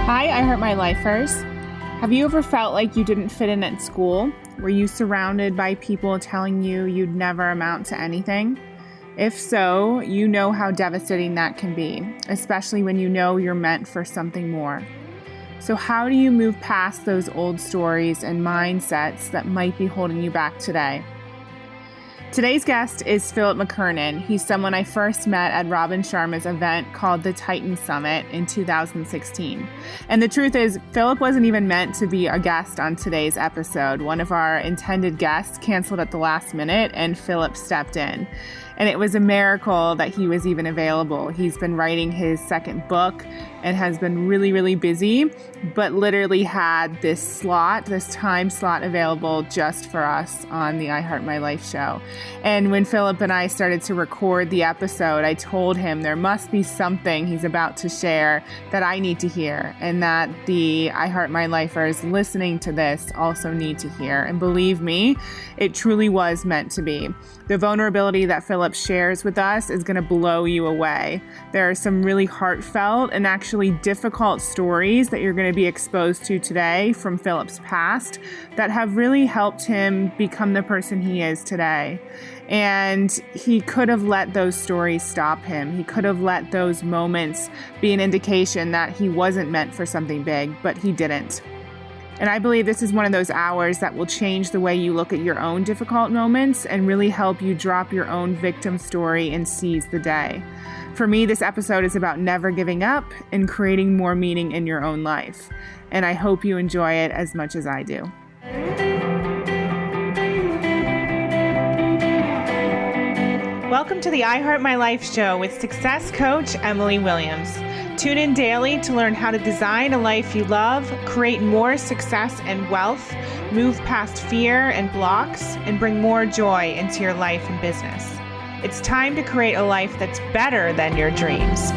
Hi, I Heart My Lifers. Have you ever felt like you didn't fit in at school? Were you surrounded by people telling you you'd never amount to anything? If so, you know how devastating that can be, especially when you know you're meant for something more. So how do you move past those old stories and mindsets that might be holding you back today? Today's guest is Philip McKernan. He's someone I first met at Robin Sharma's event called the Titan Summit in 2016. And the truth is, Philip wasn't even meant to be a guest on today's episode. One of our intended guests canceled at the last minute, and Philip stepped in. And it was a miracle that he was even available. He's been writing his second book and has been really, really busy, but literally had this time slot available just for us on the I Heart My Life show. And when Philip and I started to record the episode, I told him there must be something he's about to share that I need to hear, and that the I Heart My Lifers listening to this also need to hear. And believe me, it truly was meant to be. The vulnerability that Philip shares with us is going to blow you away. There are some really heartfelt and actually difficult stories that you're going to be exposed to today from Philip's past that have really helped him become the person he is today. And he could have let those stories stop him. He could have let those moments be an indication that he wasn't meant for something big, but he didn't. And I believe this is one of those hours that will change the way you look at your own difficult moments and really help you drop your own victim story and seize the day. For me, this episode is about never giving up and creating more meaning in your own life. And I hope you enjoy it as much as I do. Welcome to the I Heart My Life show with success coach Emily Williams. Tune in daily to learn how to design a life you love, create more success and wealth, move past fear and blocks, and bring more joy into your life and business. It's time to create a life that's better than your dreams.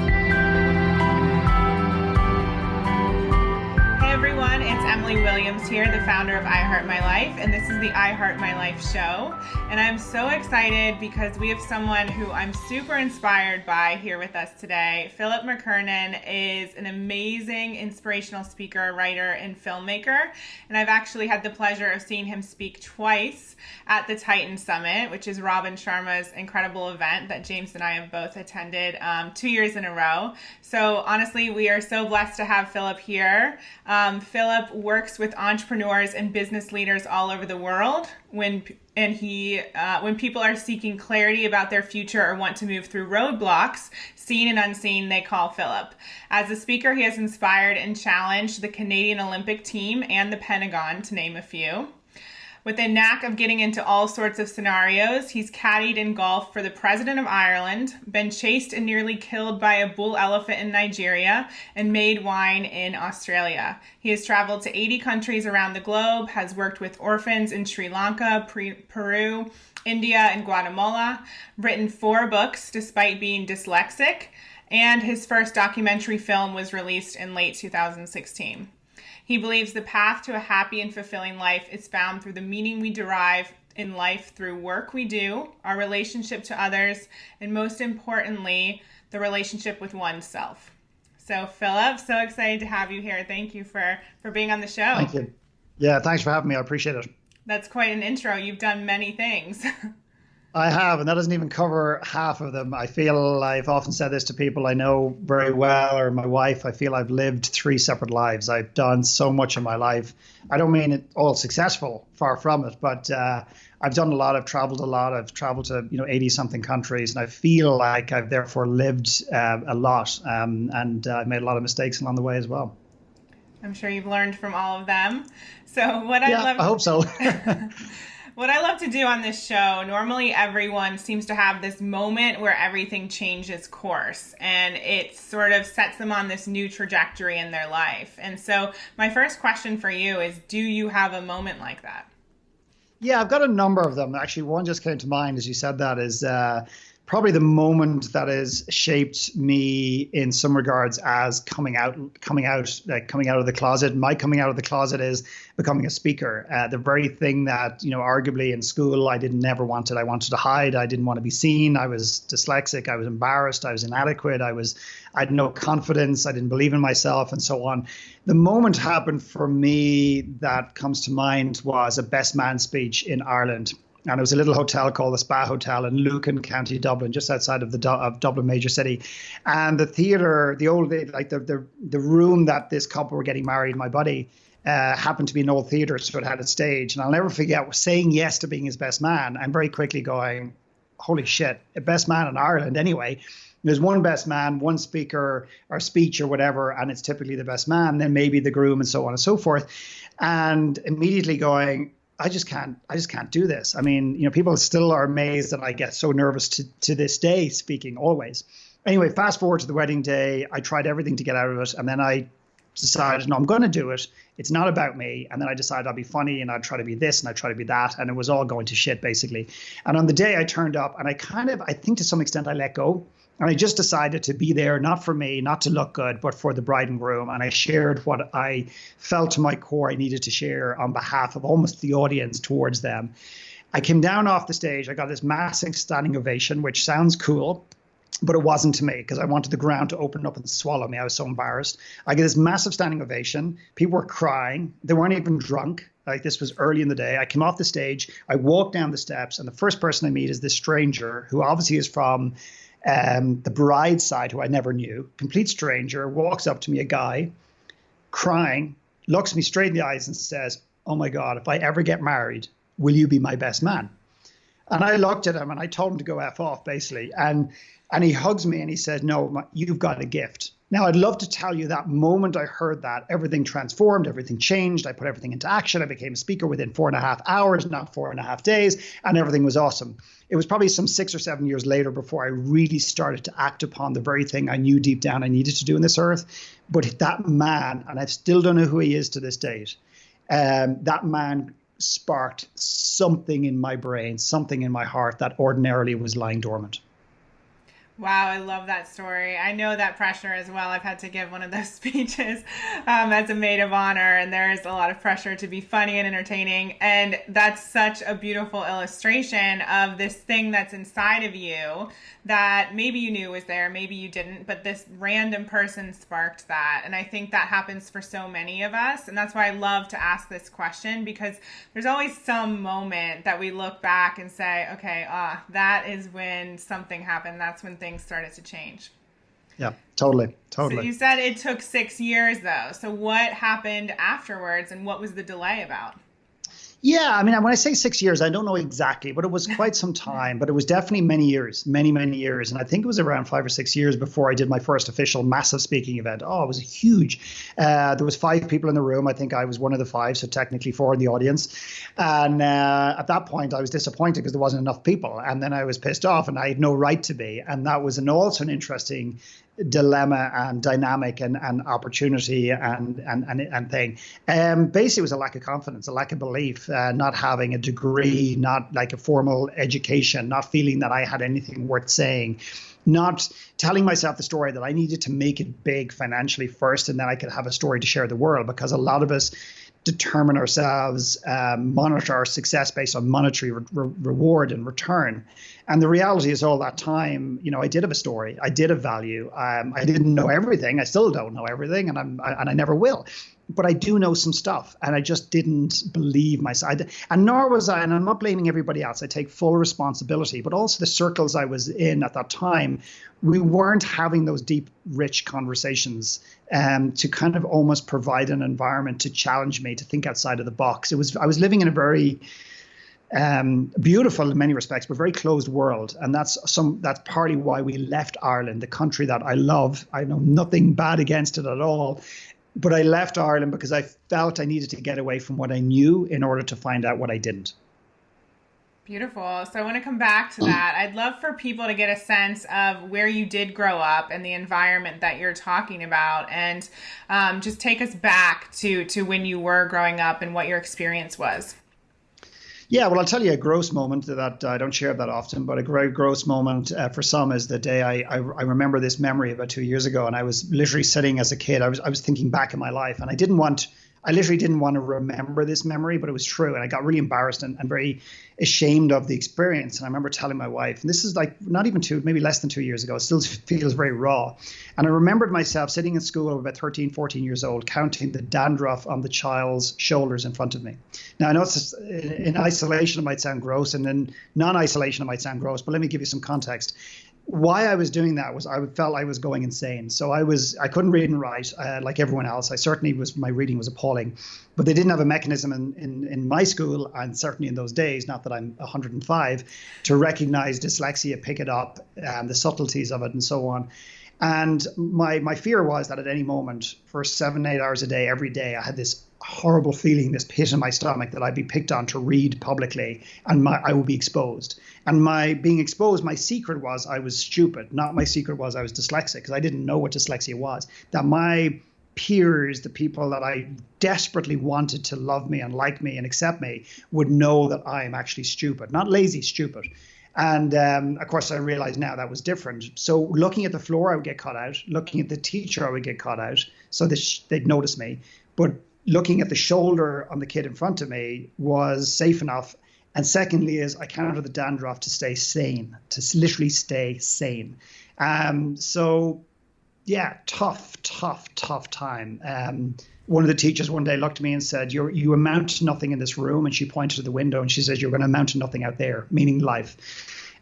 Hey everyone, it's Emily Williams here, the founder of I Heart My Life, and this is the I Heart My Life show. And I'm so excited because we have someone who I'm super inspired by here with us today. Philip McKernan is an amazing inspirational speaker, writer, and filmmaker. And I've actually had the pleasure of seeing him speak twice at the Titan Summit, which is Robin Sharma's incredible event that James and I have both attended 2 years in a row. So honestly, we are so blessed to have Philip here. Philip works with entrepreneurs and business leaders all over the world when people are seeking clarity about their future or want to move through roadblocks, seen and unseen, they call Philip. As a speaker, he has inspired and challenged the Canadian Olympic team and the Pentagon, to name a few. With a knack of getting into all sorts of scenarios, he's caddied in golf for the President of Ireland, been chased and nearly killed by a bull elephant in Nigeria, and made wine in Australia. He has traveled to 80 countries around the globe, has worked with orphans in Sri Lanka, Peru, India, and Guatemala, written 4 books despite being dyslexic, and his first documentary film was released in late 2016. He believes the path to a happy and fulfilling life is found through the meaning we derive in life through work we do, our relationship to others, and most importantly, the relationship with oneself. So Philip, so excited to have you here. Thank you for being on the show. Thank you. Yeah, thanks for having me. I appreciate it. That's quite an intro. You've done many things. I have, and that doesn't even cover half of them. I feel I've often said this to people I know very well, or my wife. I feel I've lived 3 separate lives. I've done so much in my life. I don't mean it all successful, far from it, but I've done a lot. I've traveled a lot. I've traveled to 80 something countries, and I feel like I've therefore lived a lot, and I've made a lot of mistakes along the way as well. I'm sure you've learned from all of them. So I hope so. What I love to do on this show, normally everyone seems to have this moment where everything changes course and it sort of sets them on this new trajectory in their life. And so my first question for you is, do you have a moment like that? Yeah, I've got a number of them. Actually, one just came to mind as you said that is probably the moment that has shaped me in some regards as coming out of the closet. My coming out of the closet is becoming a speaker. The very thing that, arguably in school I never wanted. I wanted to hide. I didn't want to be seen. I was dyslexic. I was embarrassed. I was inadequate. I had no confidence. I didn't believe in myself, and so on. The moment happened for me that comes to mind was a best man speech in Ireland. And it was a little hotel called the Spa Hotel in Lucan, County Dublin, just outside of Dublin major city. And the theatre, the room that this couple were getting married, my buddy, happened to be an old theatre, so it had a stage. And I'll never forget saying yes to being his best man and very quickly going, holy shit, a best man in Ireland anyway. There's one best man, one speaker or speech or whatever, and it's typically the best man, then maybe the groom and so on and so forth. And immediately going, I just can't do this. I mean, people still are amazed that I get so nervous to this day speaking always. Anyway, fast forward to the wedding day. I tried everything to get out of it. And then I decided, no, I'm going to do it. It's not about me. And then I decided I'll be funny and I'd try to be this and I'd try to be that. And it was all going to shit, basically. And on the day I turned up and I think to some extent I let go. And I just decided to be there, not for me, not to look good, but for the bride and groom. And I shared what I felt to my core I needed to share on behalf of almost the audience towards them. I came down off the stage. I got this massive standing ovation, which sounds cool, but it wasn't to me because I wanted the ground to open up and swallow me. I was so embarrassed. I get this massive standing ovation. People were crying. They weren't even drunk. Like, this was early in the day. I came off the stage. I walked down the steps, and the first person I meet is this stranger who obviously is from the bride's side, who I never knew. Complete stranger, walks up to me, a guy, crying, looks me straight in the eyes and says, oh my God, if I ever get married, will you be my best man? And I looked at him and I told him to go F off, basically. And he hugs me and he said, no, you've got a gift. Now, I'd love to tell you that moment I heard that, everything transformed, everything changed. I put everything into action. I became a speaker within 4.5 hours, not 4.5 days, and everything was awesome. It was probably some 6 or 7 years later before I really started to act upon the very thing I knew deep down I needed to do in this earth. But that man, and I still don't know who he is to this date, that man sparked something in my brain, something in my heart that ordinarily was lying dormant. Wow, I love that story. I know that pressure as well. I've had to give one of those speeches as a maid of honor, and there is a lot of pressure to be funny and entertaining. And that's such a beautiful illustration of this thing that's inside of you that maybe you knew was there, maybe you didn't, but this random person sparked that. And I think that happens for so many of us. And that's why I love to ask this question, because there's always some moment that we look back and say, okay, that is when something happened. That's when things started to change. Yeah, totally. So you said it took 6 years though. So what happened afterwards and what was the delay about? Yeah, I mean, when I say 6 years, I don't know exactly, but it was quite some time. But it was definitely many years, many years. And I think it was around 5 or 6 years before I did my first official massive speaking event. Oh, it was huge. There was 5 people in the room. I think I was one of the 5, so technically 4 in the audience. And at that point, I was disappointed because there wasn't enough people. And then I was pissed off, and I had no right to be. And that was also an interesting dilemma and dynamic and opportunity and thing. Basically, it was a lack of confidence, a lack of belief, not having a degree, not like a formal education, not feeling that I had anything worth saying, not telling myself the story that I needed to make it big financially first, and then I could have a story to share the world, because a lot of us determine ourselves, monitor our success based on monetary reward and return. And the reality is all that time, I did have a story. I did have value. I didn't know everything. I still don't know everything, and I never will. But I do know some stuff, and I just didn't believe myself. And nor was I, and I'm not blaming everybody else. I take full responsibility, but also the circles I was in at that time, we weren't having those deep, rich conversations to kind of almost provide an environment to challenge me to think outside of the box. I was living in a very beautiful in many respects, but very closed world. And that's partly why we left Ireland, the country that I love. I know nothing bad against it at all. But I left Ireland because I felt I needed to get away from what I knew in order to find out what I didn't. Beautiful. So I want to come back to that. I'd love for people to get a sense of where you did grow up and the environment that you're talking about, and just take us back to when you were growing up and what your experience was. Yeah, well, I'll tell you a gross moment that I don't share that often, but a very gross moment for some is the day I remember this memory about 2 years ago, and I was literally sitting as a kid. I was thinking back in my life, and I literally didn't want to remember this memory, but it was true, and I got really embarrassed and very ashamed of the experience. And I remember telling my wife, and this is like not even maybe less than 2 years ago. It still feels very raw. And I remembered myself sitting in school about 13, 14 years old, counting the dandruff on the child's shoulders in front of me. Now, I know it's in isolation, it might sound gross, and in non-isolation, it might sound gross, but let me give you some context. Why I was doing that was I felt I was going insane. So I couldn't read and write like everyone else. My reading was appalling, but they didn't have a mechanism in my school, and certainly in those days, not that I'm 105, to recognize dyslexia, pick it up, the subtleties of it, and so on. And my fear was that at any moment, for 7, 8 hours a day, every day, I had this horrible feeling, this pit in my stomach, that I'd be picked on to read publicly, and I would be exposed. And my being exposed, my secret was I was stupid. Not my secret was I was dyslexic, because I didn't know what dyslexia was. That my peers, the people that I desperately wanted to love me and like me and accept me, would know that I am actually stupid. Not lazy, stupid. And of course, I realized now that was different. So looking at the floor, I would get caught out. Looking at the teacher, I would get caught out. So they'd notice me. But looking at the shoulder on the kid in front of me was safe enough. And secondly is I counted the dandruff to stay sane, to literally stay sane. So yeah, tough time. One of the teachers one day looked at me and said, you amount to nothing in this room. And she pointed to the window and she says, you're going to amount to nothing out there, meaning life.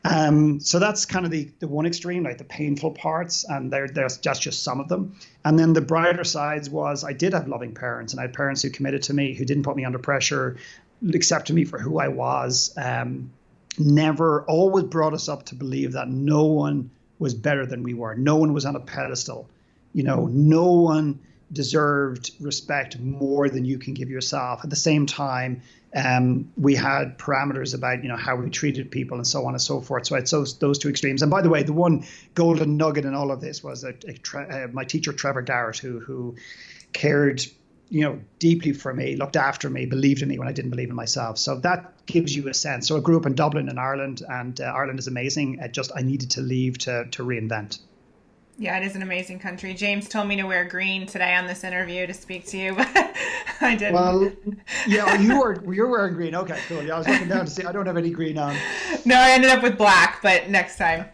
So that's kind of the one extreme, like the painful parts, and that's just some of them. And then the brighter sides was I did have loving parents, and I had parents who committed to me, who didn't put me under pressure, accepted me for who I was, never always brought us up to believe that no one was better than we were. No one was on a pedestal. No one deserved respect more than you can give yourself. At the same time, we had parameters about, how we treated people and so on and so forth. So it's those two extremes. And by the way, the one golden nugget in all of this was my teacher, Trevor Garrett, who cared, deeply for me, looked after me, believed in me when I didn't believe in myself. So that gives you a sense. So I grew up in Dublin in Ireland, and Ireland is amazing. I needed to leave to reinvent. Yeah, it is an amazing country. James told me to wear green today on this interview to speak to you, but I didn't. Well, yeah, you're wearing green. Okay, cool. Yeah, I was looking down to see. I don't have any green on. No, I ended up with black, but next time.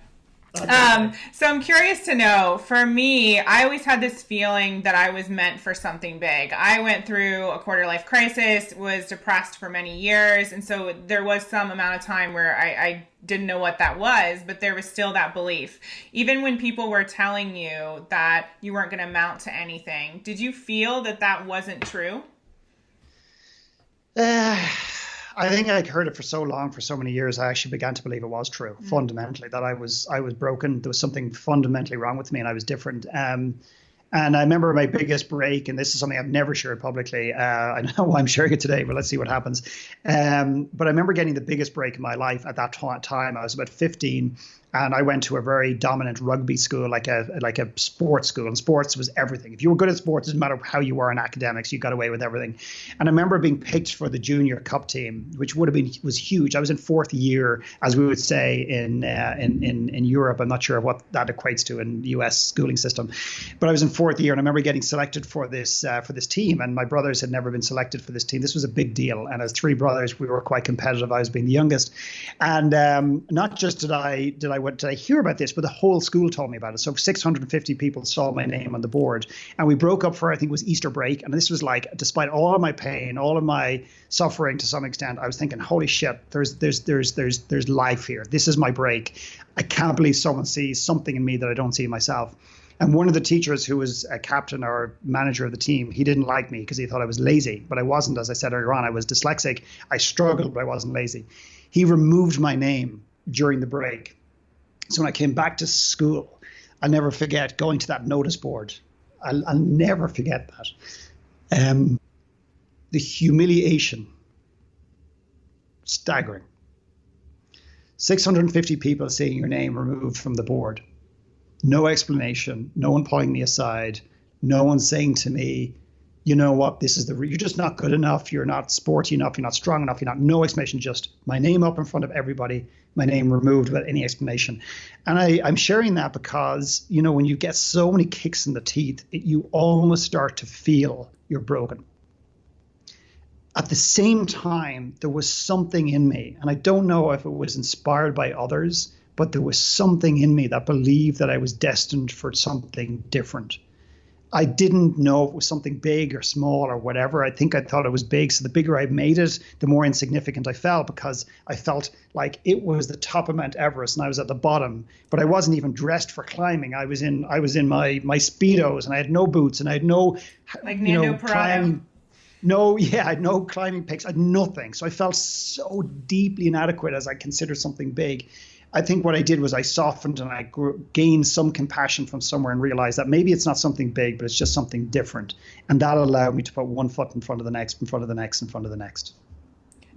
So I'm curious to know, for me, I always had this feeling that I was meant for something big. I went through a quarter life crisis, was depressed for many years. And so there was some amount of time where I didn't know what that was, but there was still that belief. Even when people were telling you that you weren't going to amount to anything, did you feel that wasn't true? I think I heard it for so long, for so many years, I actually began to believe it was true, fundamentally, that I was broken. There was something fundamentally wrong with me, and I was different. And I remember my biggest break, and this is something I've never shared publicly. I know why I'm sharing it today, but let's see what happens. But I remember getting the biggest break in my life at that time. I was about 15, and I went to a very dominant rugby school, like a sports school. And sports was everything. If you were good at sports, it doesn't matter how you were in academics, you got away with everything. And I remember being picked for the junior cup team, which was huge. I was in fourth year, as we would say in Europe. I'm not sure what that equates to in the US schooling system, but I was in fourth year, and I remember getting selected for this team. And my brothers had never been selected for this team. This was a big deal. And as three brothers, we were quite competitive. I was being the youngest, and not just did I hear about this, but the whole school told me about it. So 650 people saw my name on the board, and we broke up for, I think it was Easter break. And this was like, despite all of my pain, all of my suffering to some extent, I was thinking, holy shit, there's life here. This is my break. I can't believe someone sees something in me that I don't see in myself. And one of the teachers, who was a captain or manager of the team, he didn't like me because he thought I was lazy, but I wasn't. As I said earlier on, I was dyslexic. I struggled, but I wasn't lazy. He removed my name during the break. So when I came back to school, I'll never forget going to that notice board. I'll never forget that. The humiliation, staggering. 650 people seeing your name removed from the board. No explanation, no one pulling me aside, no one saying to me, you know what, you're just not good enough, you're not sporty enough, you're not strong enough, you're not, no explanation, just my name up in front of everybody, my name removed without any explanation. And I'm sharing that because, you know, when you get so many kicks in the teeth, you almost start to feel you're broken. At the same time, there was something in me, and I don't know if it was inspired by others, but there was something in me that believed that I was destined for something different. I didn't know if it was something big or small or whatever. I think I thought it was big. So the bigger I made it, the more insignificant I felt, because I felt like it was the top of Mount Everest and I was at the bottom. But I wasn't even dressed for climbing. I was in my Speedos, and I had no boots, and I had no, like, Nando climbing. No, yeah, I had no climbing picks. I had nothing. So I felt so deeply inadequate as I considered something big. I think what I did was I softened, and I gained some compassion from somewhere and realized that maybe it's not something big, but it's just something different. And that allowed me to put one foot in front of the next, in front of the next, in front of the next.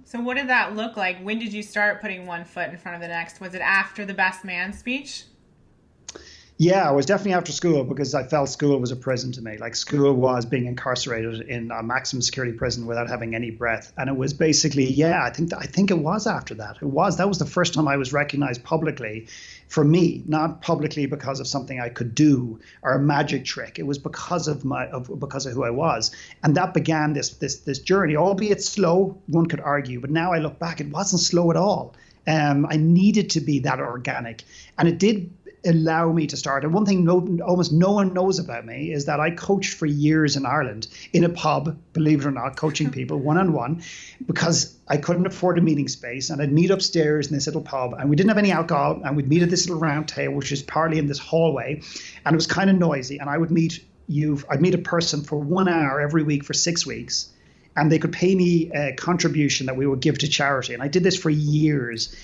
So what did that look like? When did you start putting one foot in front of the next? Was it after the best man speech? Yeah, it was definitely after school, because I felt school was a prison to me. Like, school was being incarcerated in a maximum security prison without having any breath. And it was basically, yeah, I think it was after that. That was the first time I was recognized publicly, for me, not publicly because of something I could do or a magic trick. It was because of who I was. And that began this journey, albeit slow, one could argue. But now I look back, it wasn't slow at all. I needed to be that organic. And it did allow me to start. And one thing almost no one knows about me is that I coached for years in Ireland in a pub, believe it or not, coaching people one-on-one, because I couldn't afford a meeting space. And I'd meet upstairs in this little pub, and we didn't have any alcohol, and we'd meet at this little round table, which is partly in this hallway, and it was kind of noisy. And I'd meet a person for 1 hour every week for 6 weeks, and they could pay me a contribution that we would give to charity. And I did this for years,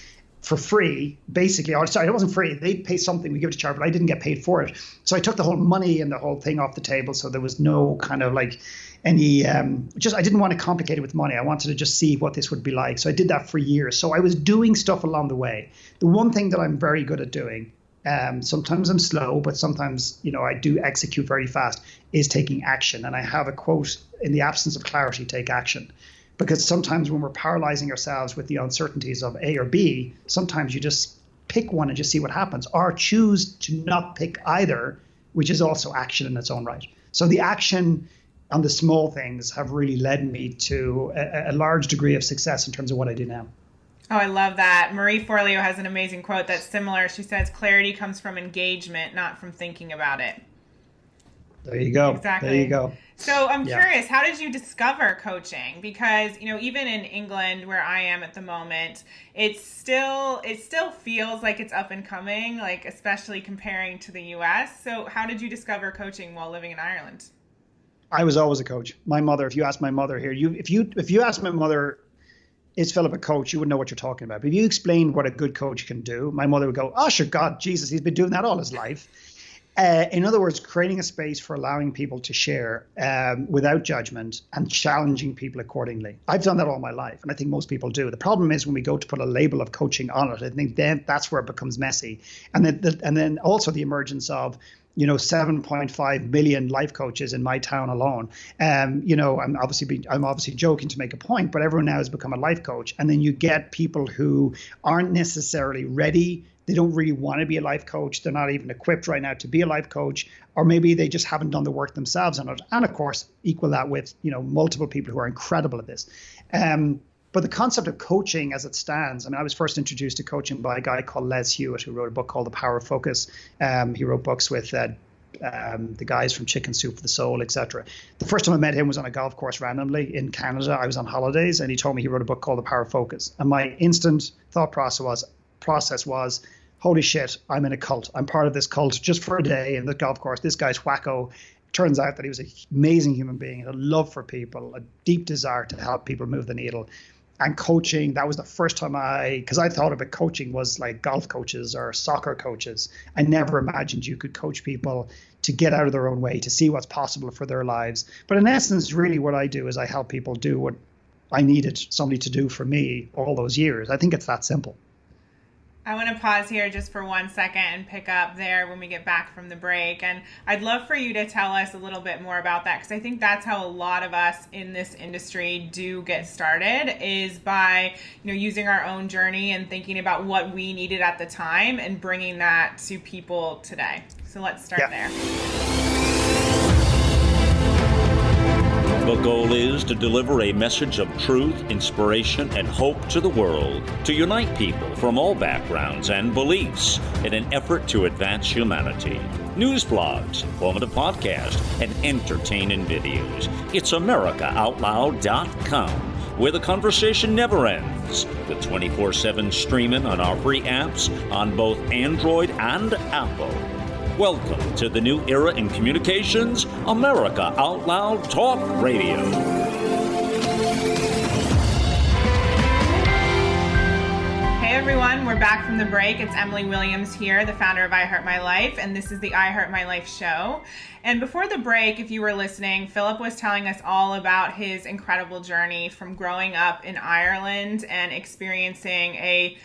for free, basically. Sorry, it wasn't free. They'd pay something, we give it to charity, but I didn't get paid for it. So I took the whole money and the whole thing off the table. So there was no kind of like any, I didn't want to complicate it with money. I wanted to just see what this would be like. So I did that for years. So I was doing stuff along the way. The one thing that I'm very good at doing, sometimes I'm slow, but sometimes, you know, I do execute very fast, is taking action. And I have a quote: in the absence of clarity, take action. Because sometimes when we're paralyzing ourselves with the uncertainties of A or B, sometimes you just pick one and just see what happens, or choose to not pick either, which is also action in its own right. So the action on the small things have really led me to a large degree of success in terms of what I do now. Oh, I love that. Marie Forleo has an amazing quote that's similar. She says, clarity comes from engagement, not from thinking about it. There you go. Exactly. There you go. So I'm curious, how did you discover coaching? Because, you know, even in England, where I am at the moment, it still feels like it's up and coming, like especially comparing to the US. So how did you discover coaching while living in Ireland? I was always a coach. My mother, if you ask my mother here, if you ask my mother, is Philip a coach? You wouldn't know what you're talking about. But if you explained what a good coach can do, my mother would go, oh, sure, God, Jesus, he's been doing that all his life. In other words, creating a space for allowing people to share without judgment and challenging people accordingly. I've done that all my life, and I think most people do. The problem is when we go to put a label of coaching on it, I think then that's where it becomes messy. And then also the emergence of, you know, 7.5 million life coaches in my town alone. You know, I'm obviously joking to make a point, but everyone now has become a life coach. And then you get people who aren't necessarily ready. They don't really want to be a life coach. They're not even equipped right now to be a life coach, or maybe they just haven't done the work themselves on it. And of course, equal that with, you know, multiple people who are incredible at this. But the concept of coaching as it stands, I mean, I was first introduced to coaching by a guy called Les Hewitt, who wrote a book called The Power of Focus. He wrote books with the guys from Chicken Soup for the Soul, etc. The first time I met him was on a golf course randomly in Canada. I was on holidays, and he told me he wrote a book called The Power of Focus. And my instant thought process was, holy shit, I'm in a cult. I'm part of this cult just for a day in the golf course. This guy's wacko. Turns out that he was an amazing human being, a love for people, a deep desire to help people move the needle. And coaching, that was the first time because I thought about coaching was like golf coaches or soccer coaches. I never imagined you could coach people to get out of their own way, to see what's possible for their lives. But in essence, really what I do is I help people do what I needed somebody to do for me all those years. I think it's that simple. I want to pause here just for 1 second and pick up there when we get back from the break. And I'd love for you to tell us a little bit more about that, because I think that's how a lot of us in this industry do get started, is by, using our own journey and thinking about what we needed at the time and bringing that to people today. So let's start there. The goal is to deliver a message of truth, inspiration, and hope to the world, to unite people from all backgrounds and beliefs in an effort to advance humanity. News blogs, informative podcasts, and entertaining videos. It's AmericaOutloud.com, where the conversation never ends, with 24/7 streaming on our free apps on both Android and Apple. Welcome to the new era in communications, America Out Loud Talk Radio. Hey everyone, we're back from the break. It's Emily Williams here, the founder of I Heart My Life, and this is the I Heart My Life show. And before the break, if you were listening, Philip was telling us all about his incredible journey from growing up in Ireland and experiencing a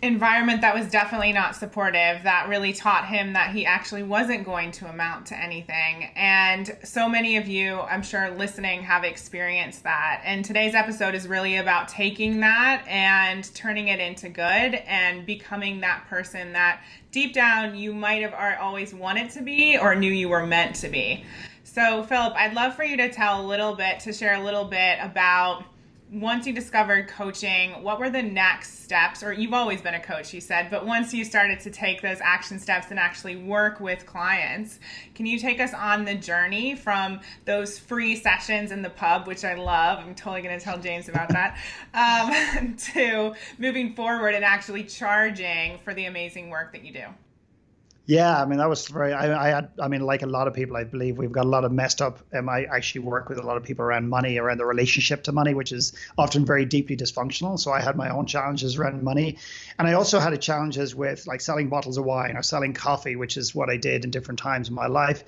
environment that was definitely not supportive, that really taught him that he actually wasn't going to amount to anything. And so many of you, I'm sure, listening have experienced that. And today's episode is really about taking that and turning it into good and becoming that person that deep down you might have always wanted to be or knew you were meant to be. So Philip, I'd love for you to share a little bit about, once you discovered coaching, what were the next steps? Or you've always been a coach, you said, but once you started to take those action steps and actually work with clients, can you take us on the journey from those free sessions in the pub, which I love, I'm totally going to tell James about that, to moving forward and actually charging for the amazing work that you do? Yeah, that was very, like a lot of people, I believe we've got a lot of messed up. I actually work with a lot of people around money, around the relationship to money, which is often very deeply dysfunctional. So I had my own challenges around money. And I also had challenges with like selling bottles of wine or selling coffee, which is what I did in different times in my life.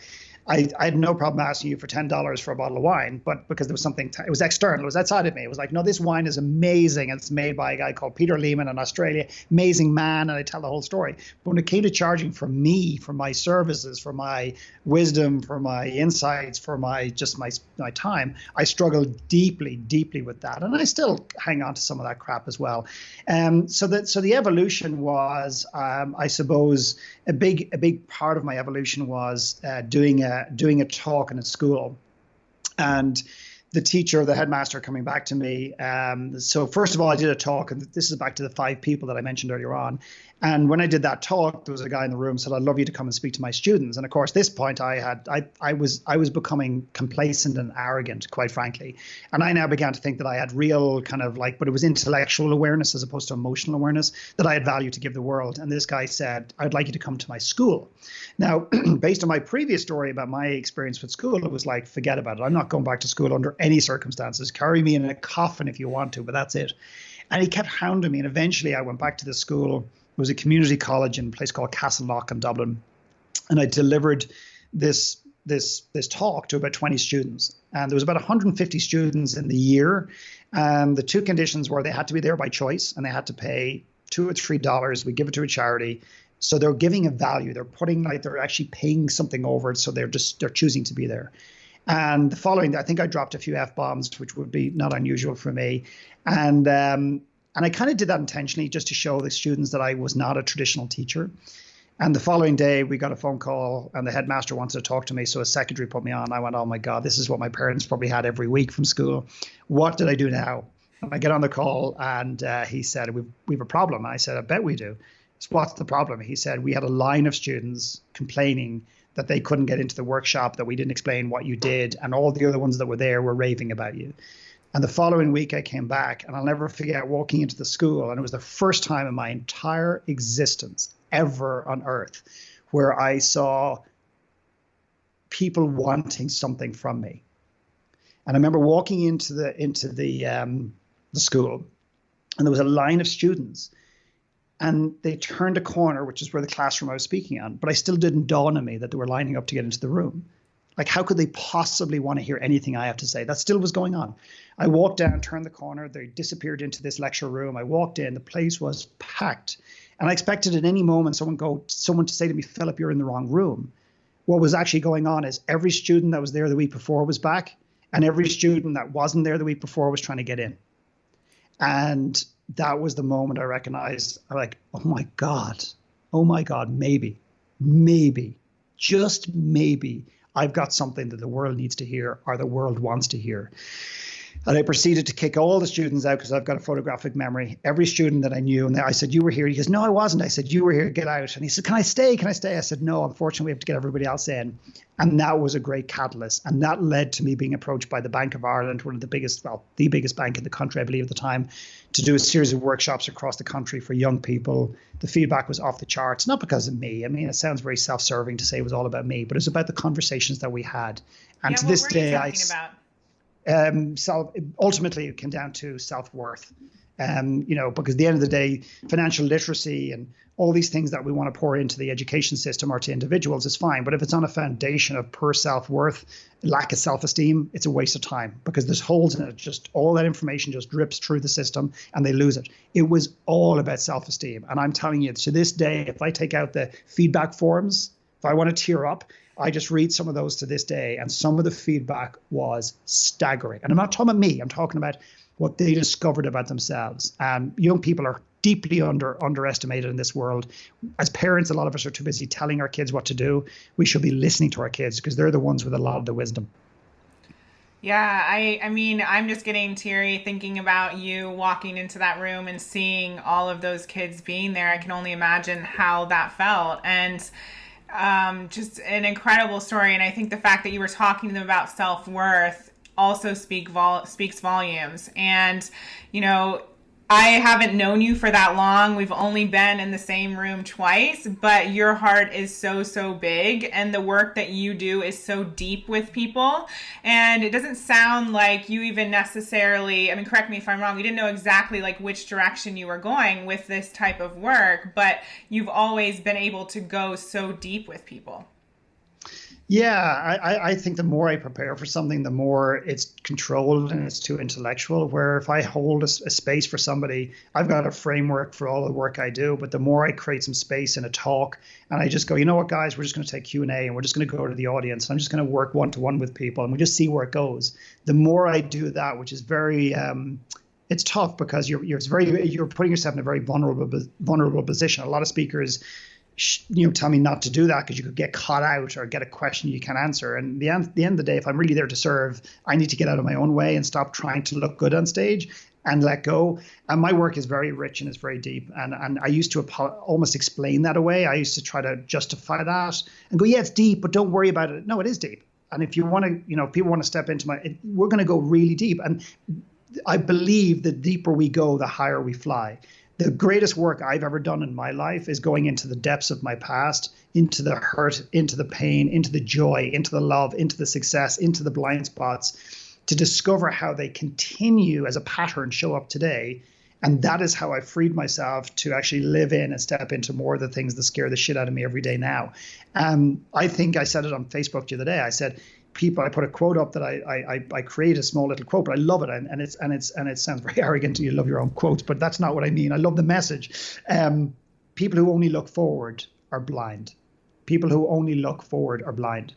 I had no problem asking you for $10 for a bottle of wine, but because there was something, it was external, it was outside of me. It was like, no, this wine is amazing. It's made by a guy called Peter Lehman in Australia, amazing man. And I tell the whole story. But when it came to charging for me, for my services, for my wisdom, for my insights, for my time, I struggled deeply, deeply with that. And I still hang on to some of that crap as well. So the evolution was, I suppose, a big part of my evolution was doing a talk in a school, and the teacher, the headmaster, coming back to me. So first of all, I did a talk, and this is back to the 5 people that I mentioned earlier on. And when I did that talk, there was a guy in the room said, "I'd love you to come and speak to my students." And of course, at this point, I was becoming complacent and arrogant, quite frankly. And I now began to think that I had real but it was intellectual awareness as opposed to emotional awareness, that I had value to give the world. And this guy said, "I'd like you to come to my school." Now, based on my previous story about my experience with school, it was like, forget about it. I'm not going back to school under any circumstances. Carry me in a coffin if you want to, but that's it. And he kept hounding me. And eventually I went back to the school. It was a community college in a place called Castlelock in Dublin. And I delivered this talk to about 20 students. And there was about 150 students in the year. And the 2 conditions were they had to be there by choice and they had to pay $2 or $3. We give it to a charity. So they're giving a value. They're actually paying something over it. So they're choosing to be there. And the following, I think I dropped a few F-bombs, which would be not unusual for me. And I kind of did that intentionally just to show the students that I was not a traditional teacher. And the following day, we got a phone call and the headmaster wanted to talk to me. So a secretary put me on. I went, oh my God, this is what my parents probably had every week from school. What did I do now? And I get on the call and he said, we have a problem. I said, I bet we do. So what's the problem? He said, we had a line of students complaining that they couldn't get into the workshop, that we didn't explain what you did. And all the other ones that were there were raving about you. And the following week I came back, and I'll never forget walking into the school. And it was the first time in my entire existence ever on earth where I saw people wanting something from me. And I remember walking into the school, and there was a line of students, and they turned a corner, which is where the classroom I was speaking on. But I still didn't dawn on me that they were lining up to get into the room. Like, how could they possibly want to hear anything I have to say? That still was going on. I walked down, turned the corner, they disappeared into this lecture room. I walked in, the place was packed. And I expected at any moment someone to say to me, Philip, you're in the wrong room. What was actually going on is every student that was there the week before was back, and every student that wasn't there the week before was trying to get in. And that was the moment I recognized, like, oh my God, maybe, just maybe, I've got something that the world needs to hear or the world wants to hear. And I proceeded to kick all the students out because I've got a photographic memory. Every student that I knew, and I said, you were here. He goes, no, I wasn't. I said, you were here, get out. And he said, can I stay? I said, no, unfortunately, we have to get everybody else in. And that was a great catalyst. And that led to me being approached by the Bank of Ireland, one of the biggest bank in the country, I believe at the time, to do a series of workshops across the country for young people. The feedback was off the charts, not because of me. I mean, it sounds very self-serving to say it was all about me, but it's about the conversations that we had. And to this day, ultimately it came down to self-worth, because at the end of the day, financial literacy and all these things that we want to pour into the education system or to individuals is fine. But if it's on a foundation of poor self-worth, lack of self-esteem, it's a waste of time because there's holes in it. Just all that information just drips through the system and they lose it. It was all about self-esteem. And I'm telling you, to this day, if I take out the feedback forms, if I want to tear up, I just read some of those to this day, and some of the feedback was staggering. And I'm not talking about me. I'm talking about what they discovered about themselves. Young people are deeply underestimated in this world. As parents, a lot of us are too busy telling our kids what to do. We should be listening to our kids because they're the ones with a lot of the wisdom. Yeah, I mean, I'm just getting teary thinking about you walking into that room and seeing all of those kids being there. I can only imagine how that felt. And just an incredible story. And I think the fact that you were talking to them about self-worth also speaks volumes. And, I haven't known you for that long. We've only been in the same room twice, but your heart is so big. And the work that you do is so deep with people. And it doesn't sound like you even necessarily, I mean, correct me if I'm wrong, you didn't know exactly like which direction you were going with this type of work, but you've always been able to go so deep with people. Yeah, I think the more I prepare for something, the more it's controlled and it's too intellectual. Where if I hold a space for somebody, I've got a framework for all the work I do. But the more I create some space in a talk and I just go, you know what, guys, we're just going to take Q&A and we're just going to go to the audience. And I'm just going to work one-to-one with people and we just see where it goes. The more I do that, which is very it's tough because you're putting yourself in a very vulnerable position. A lot of speakers tell me not to do that because you could get caught out or get a question you can't answer. And the end of the day, if I'm really there to serve, I need to get out of my own way and stop trying to look good on stage and let go. And my work is very rich and it's very deep. And I used to almost explain that away. I used to try to justify that and go, yeah, it's deep, but don't worry about it. No, it is deep. And if you want to, if people want to step into we're going to go really deep. And I believe the deeper we go, the higher we fly. The greatest work I've ever done in my life is going into the depths of my past, into the hurt, into the pain, into the joy, into the love, into the success, into the blind spots, to discover how they continue as a pattern show up today. And that is how I freed myself to actually live in and step into more of the things that scare the shit out of me every day now. I think I said it on Facebook the other day. I said, I put a quote up that I create a small little quote, but I love it, and it sounds very arrogant. You love your own quotes, but that's not what I mean. I love the message. People who only look forward are blind. People who only look forward are blind.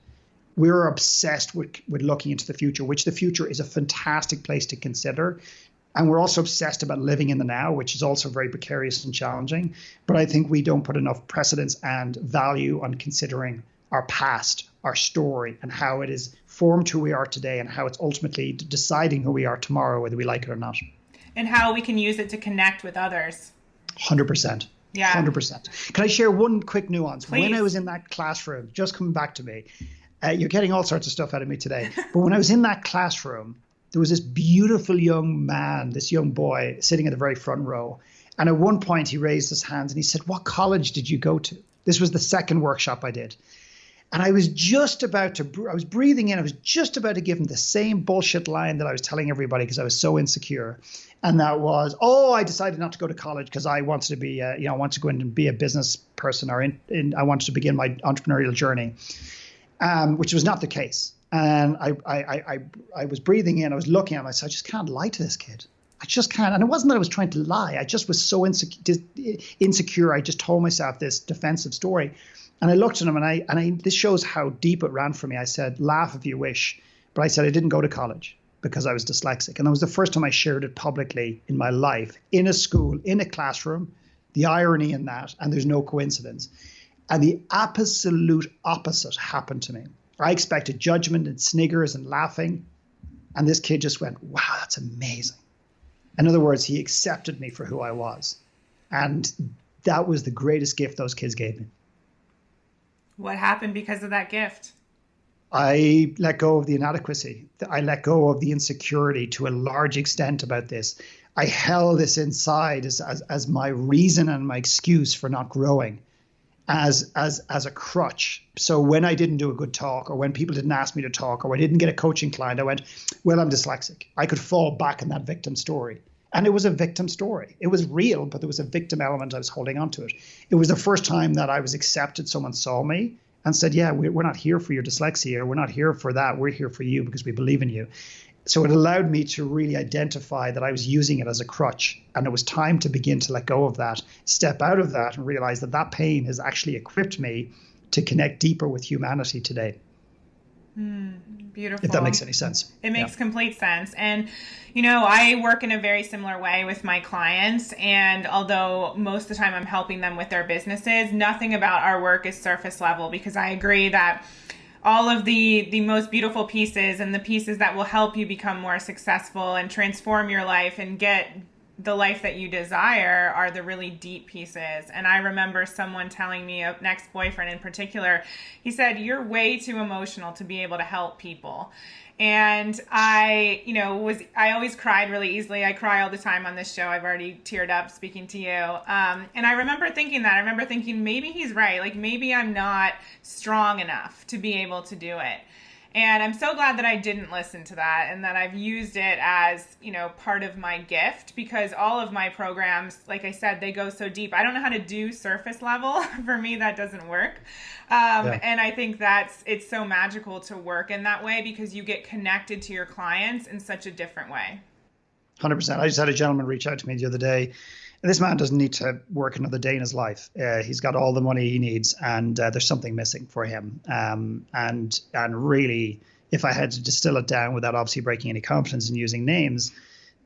We're obsessed with looking into the future, which the future is a fantastic place to consider. And we're also obsessed about living in the now, which is also very precarious and challenging. But I think we don't put enough precedence and value on considering our past, our story, and how it is formed who we are today and how it's ultimately deciding who we are tomorrow, whether we like it or not. And how we can use it to connect with others. 100%. Yeah. 100%. Can I share one quick nuance? Please. When I was in that classroom, just coming back to me, you're getting all sorts of stuff out of me today, but when I was in that classroom, there was this beautiful young man, this young boy sitting at the very front row. And at one point he raised his hands and he said, "What college did you go to?" This was the second workshop I did. And I was just about to, I was breathing in, I was just about to give him the same bullshit line that I was telling everybody because I was so insecure. And that was, I decided not to go to college because I wanted to be, I wanted to go in and be a business person, or I wanted to begin my entrepreneurial journey. which was not the case. And I was breathing in, I was looking at him, I said, I just can't lie to this kid. I just can't. And it wasn't that I was trying to lie. I just was so insecure. I just told myself this defensive story. And I looked at him and this shows how deep it ran for me. I said, laugh if you wish. But I said, I didn't go to college because I was dyslexic. And that was the first time I shared it publicly in my life, in a school, in a classroom. The irony in that, and there's no coincidence. And the absolute opposite happened to me. I expected judgment and sniggers and laughing. And this kid just went, wow, that's amazing. In other words, he accepted me for who I was. And that was the greatest gift those kids gave me. What happened because of that gift? I let go of the inadequacy. I let go of the insecurity to a large extent about this. I held this inside as my reason and my excuse for not growing, as a crutch. So when I didn't do a good talk, or when people didn't ask me to talk, or I didn't get a coaching client, I went, well, I'm dyslexic. I could fall back in that victim story. And it was a victim story. It was real, but there was a victim element. I was holding on to it. It was the first time that I was accepted. Someone saw me and said, yeah, we're not here for your dyslexia. We're not here for that. We're here for you because we believe in you. So it allowed me to really identify that I was using it as a crutch. And it was time to begin to let go of that, step out of that, and realize that that pain has actually equipped me to connect deeper with humanity today. Beautiful. If that makes any sense. It makes complete sense. And, I work in a very similar way with my clients. And although most of the time I'm helping them with their businesses, nothing about our work is surface level, because I agree that all of the most beautiful pieces and the pieces that will help you become more successful and transform your life and get the life that you desire are the really deep pieces. And I remember someone telling me, an ex-boyfriend in particular, he said, you're way too emotional to be able to help people. And I always cried really easily. I cry all the time on this show. I've already teared up speaking to you. And I remember thinking that. I remember thinking, maybe he's right. Like, maybe I'm not strong enough to be able to do it. And I'm so glad that I didn't listen to that, and that I've used it as, part of my gift, because all of my programs, like I said, they go so deep. I don't know how to do surface level. For me, that doesn't work. And I think it's so magical to work in that way, because you get connected to your clients in such a different way. 100%. I just had a gentleman reach out to me the other day. This man doesn't need to work another day in his life. He's got all the money he needs, and there's something missing for him. And really, if I had to distill it down without obviously breaking any confidence and using names,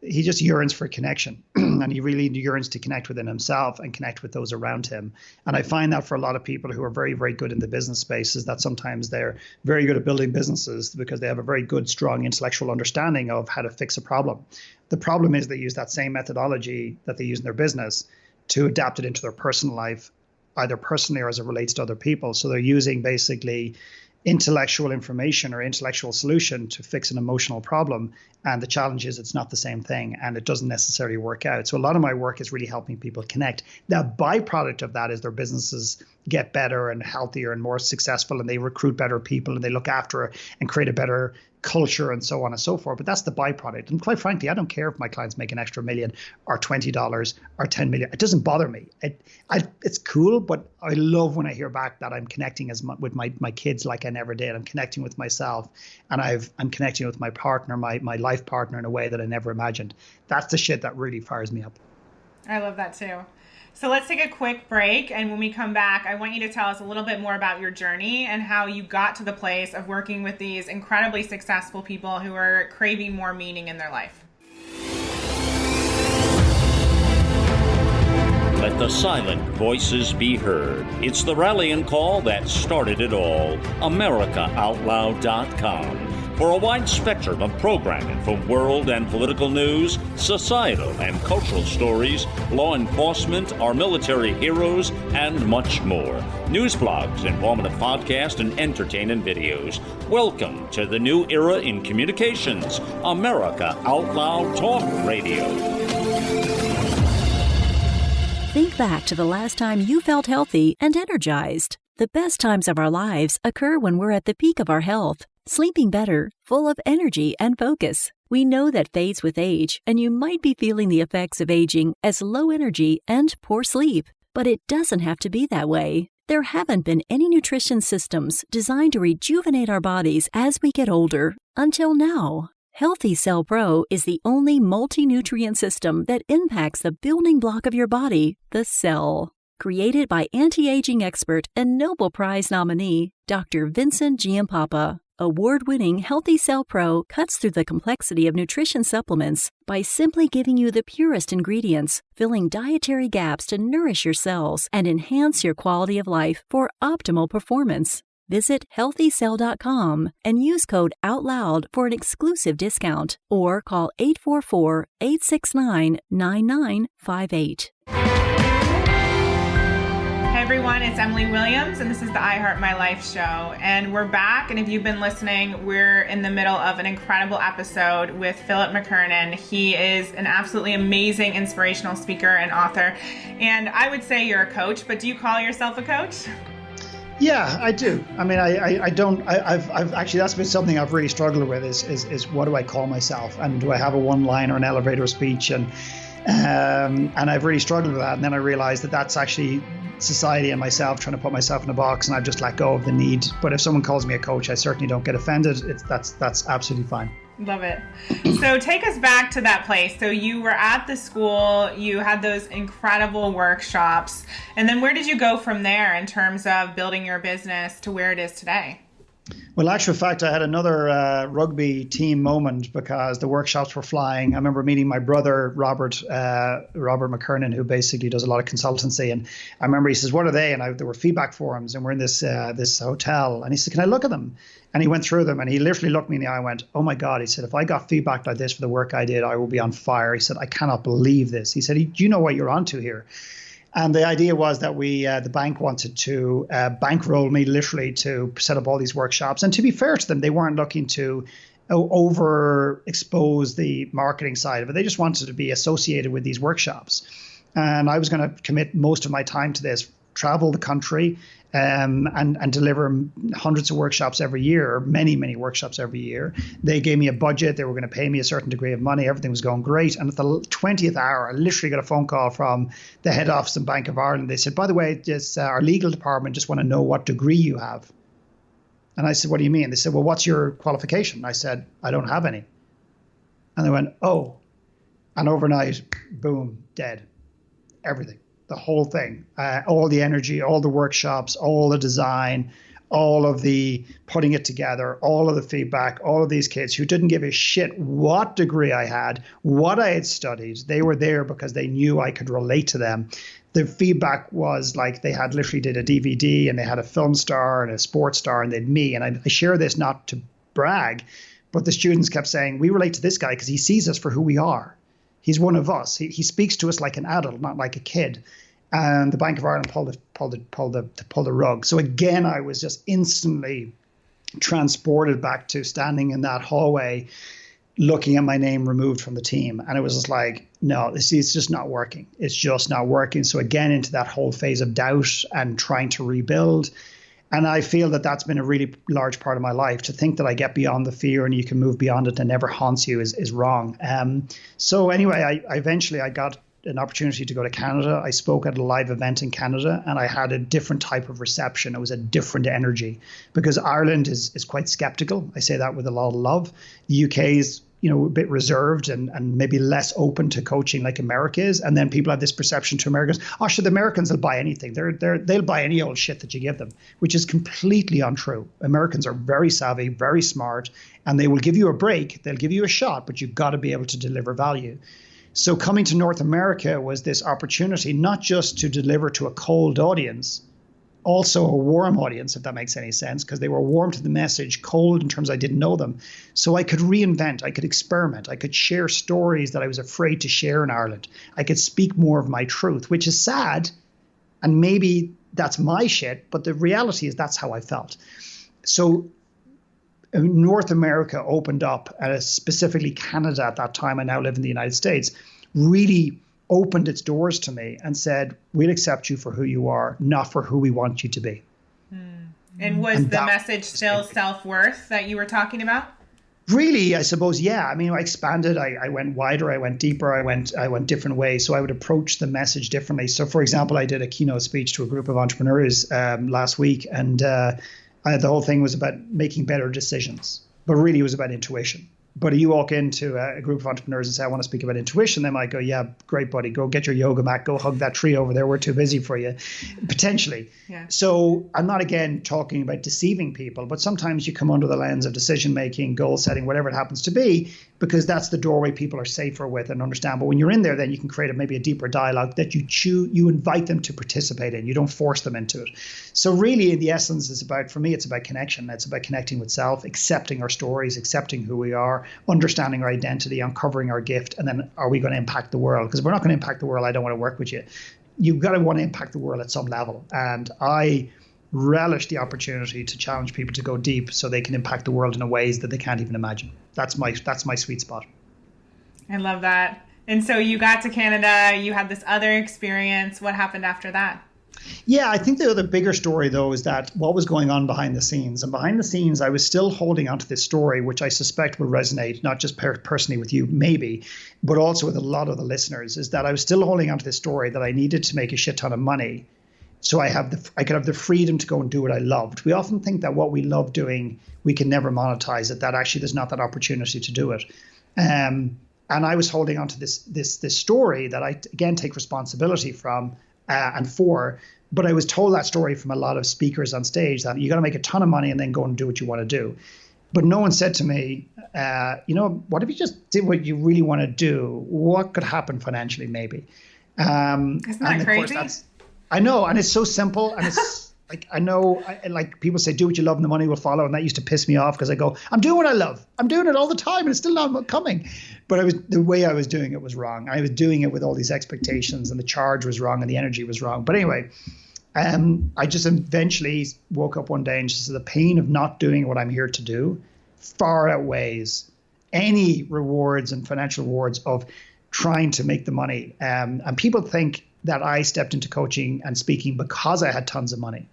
he just yearns for connection. And he really yearns to connect within himself and connect with those around him. And I find that for a lot of people who are very, very good in the business space, is that sometimes they're very good at building businesses because they have a very good, strong intellectual understanding of how to fix a problem. The problem is they use that same methodology that they use in their business to adapt it into their personal life, either personally or as it relates to other people. So they're using basically intellectual information or intellectual solution to fix an emotional problem. And the challenge is it's not the same thing, and it doesn't necessarily work out. So a lot of my work is really helping people connect. The byproduct of that is their businesses get better and healthier and more successful, and they recruit better people, and they look after and create a better culture and so on and so forth. But that's the byproduct. And quite frankly, I don't care if my clients make an extra $1 million or $20 or $10 million. It doesn't bother me. It's cool, but I love when I hear back that I'm connecting with my kids like I never did. I'm connecting with myself, and I'm connecting with my partner, my life partner, in a way that I never imagined. That's the shit that really fires me up. I love that too. So let's take a quick break, and when we come back, I want you to tell us a little bit more about your journey and how you got to the place of working with these incredibly successful people who are craving more meaning in their life. Let the silent voices be heard. It's the rallying call that started it all. AmericaOutloud.com. For a wide spectrum of programming from world and political news, societal and cultural stories, law enforcement, our military heroes, and much more. News blogs, informative podcasts, and entertaining videos. Welcome to the new era in communications. America Out Loud Talk Radio. Think back to the last time you felt healthy and energized. The best times of our lives occur when we're at the peak of our health, sleeping better, full of energy and focus. We know that fades with age, and you might be feeling the effects of aging as low energy and poor sleep. But it doesn't have to be that way. There haven't been any nutrition systems designed to rejuvenate our bodies as we get older until now. Healthy Cell Pro is the only multi-nutrient system that impacts the building block of your body, the cell. Created by anti-aging expert and Nobel Prize nominee, Dr. Vincent Giampapa, award-winning Healthy Cell Pro cuts through the complexity of nutrition supplements by simply giving you the purest ingredients, filling dietary gaps to nourish your cells and enhance your quality of life for optimal performance. Visit healthycell.com and use code OUTLOUD for an exclusive discount or call 844-869-9958. Hey everyone, it's Emily Williams and this is the I Heart My Life show. And we're back, and if you've been listening, we're in the middle of an incredible episode with Philip McKernan. He is an absolutely amazing inspirational speaker and author. And I would say you're a coach, but do you call yourself a coach? Yeah, I do. I mean, I've actually, that's been something I've really struggled with is what do I call myself? And do I have a one-line or an elevator speech? And I've really struggled with that. And then I realized that that's actually society and myself trying to put myself in a box, and I've just let go of the need. But if someone calls me a coach, I certainly don't get offended. That's absolutely fine. Love it. So take us back to that place. So you were at the school, you had those incredible workshops, and then where did you go from there in terms of building your business to where it is today? Well, actual fact, I had another rugby team moment because the workshops were flying. I remember meeting my brother, Robert McKernan, who basically does a lot of consultancy. And I remember he says, what are they? And there were feedback forums, and we're in this hotel. And he said, can I look at them? And he went through them, and he literally looked me in the eye and went, oh my God. He said, if I got feedback like this for the work I did, I will be on fire. He said, I cannot believe this. He said, do you know what you're onto here? And the idea was that the bank wanted to bankroll me literally to set up all these workshops. And to be fair to them, they weren't looking to overexpose the marketing side of it. They just wanted to be associated with these workshops. And I was going to commit most of my time to this, travel the country, and deliver hundreds of workshops every year, or many, many workshops every year. They gave me a budget. They were going to pay me a certain degree of money. Everything was going great. And at the 20th hour, I literally got a phone call from the head office in Bank of Ireland. They said, by the way, our legal department just want to know what degree you have. And I said, what do you mean? They said, well, what's your qualification? I said, I don't have any. And they went, oh. And overnight, boom, dead. Everything. The whole thing, all the energy, all the workshops, all the design, all of the putting it together, all of the feedback, all of these kids who didn't give a shit what degree I had, what I had studied. They were there because they knew I could relate to them. The feedback was like they had literally did a DVD, and they had a film star and a sports star, and they'd me. And I share this not to brag, but the students kept saying, we relate to this guy because he sees us for who we are. He's one of us. He speaks to us like an adult, not like a kid. And the Bank of Ireland pulled the rug. So again, I was just instantly transported back to standing in that hallway, looking at my name removed from the team. And it was just like, no, it's just not working. It's just not working. So again, into that whole phase of doubt and trying to rebuild. And I feel that that's been a really large part of my life. To think that I get beyond the fear and you can move beyond it and never haunts you is wrong. So anyway, I eventually got an opportunity to go to Canada. I spoke at a live event in Canada, and I had a different type of reception. It was a different energy because Ireland is quite skeptical. I say that with a lot of love. The UK is a bit reserved and maybe less open to coaching like America is. And then people have this perception to Americans, oh, sure, the Americans will buy anything. They'll buy any old shit that you give them, which is completely untrue. Americans are very savvy, very smart, and they will give you a break. They'll give you a shot, but you've got to be able to deliver value. So coming to North America was this opportunity, not just to deliver to a cold audience, also a warm audience, if that makes any sense, because they were warm to the message, cold in terms I didn't know them. So I could reinvent, I could experiment, I could share stories that I was afraid to share in Ireland. I could speak more of my truth, which is sad. And maybe that's my shit, but the reality is that's how I felt. So North America opened up, specifically Canada at that time, I now live in the United States, really opened its doors to me and said, we'll accept you for who you are, not for who we want you to be. And was the message still self-worth that you were talking about? Really, I suppose, yeah. I mean, I expanded, I went wider, I went deeper, I went different ways. So I would approach the message differently. So, for example, I did a keynote speech to a group of entrepreneurs last week, and the whole thing was about making better decisions, but really it was about intuition. But you walk into a group of entrepreneurs and say, I want to speak about intuition. They might go, yeah, great, buddy. Go get your yoga mat. Go hug that tree over there. We're too busy for you, potentially. Yeah. So I'm not, again, talking about deceiving people, but sometimes you come under the lens of decision making, goal setting, whatever it happens to be, because that's the doorway people are safer with and understand. But when you're in there, then you can create maybe a deeper dialogue that you invite them to participate in. You don't force them into it. So really, in the essence, for me, it's about connection. It's about connecting with self, accepting our stories, accepting who we are, understanding our identity, uncovering our gift, and then are we going to impact the world? Because if we're not going to impact the world, I don't want to work with you. You've got to want to impact the world at some level. And I relish the opportunity to challenge people to go deep so they can impact the world in ways that they can't even imagine. That's my sweet spot. I love that. And so you got to Canada, you had this other experience. What happened after that? Yeah, I think the other bigger story, though, is that what was going on behind the scenes. And behind the scenes, I was still holding onto this story, which I suspect will resonate, not just personally with you, maybe, but also with a lot of the listeners, is that I was still holding onto this story that I needed to make a shit ton of money so I could have the freedom to go and do what I loved. We often think that what we love doing, we can never monetize it, that actually there's not that opportunity to do it. And I was holding on to this story that I, again, take responsibility from and for, but I was told that story from a lot of speakers on stage that you got to make a ton of money and then go and do what you want to do. But no one said to me, what if you just did what you really want to do? What could happen financially, maybe? Isn't that crazy? I know, and it's so simple, and it's like, I know, like people say, do what you love and the money will follow, and that used to piss me off because I go, I'm doing what I love. I'm doing it all the time, and it's still not coming. But the way I was doing it was wrong. I was doing it with all these expectations, and the charge was wrong, and the energy was wrong. But anyway, I just eventually woke up one day and just said, the pain of not doing what I'm here to do far outweighs any rewards and financial rewards of trying to make the money. And people think that I stepped into coaching and speaking because I had tons of money.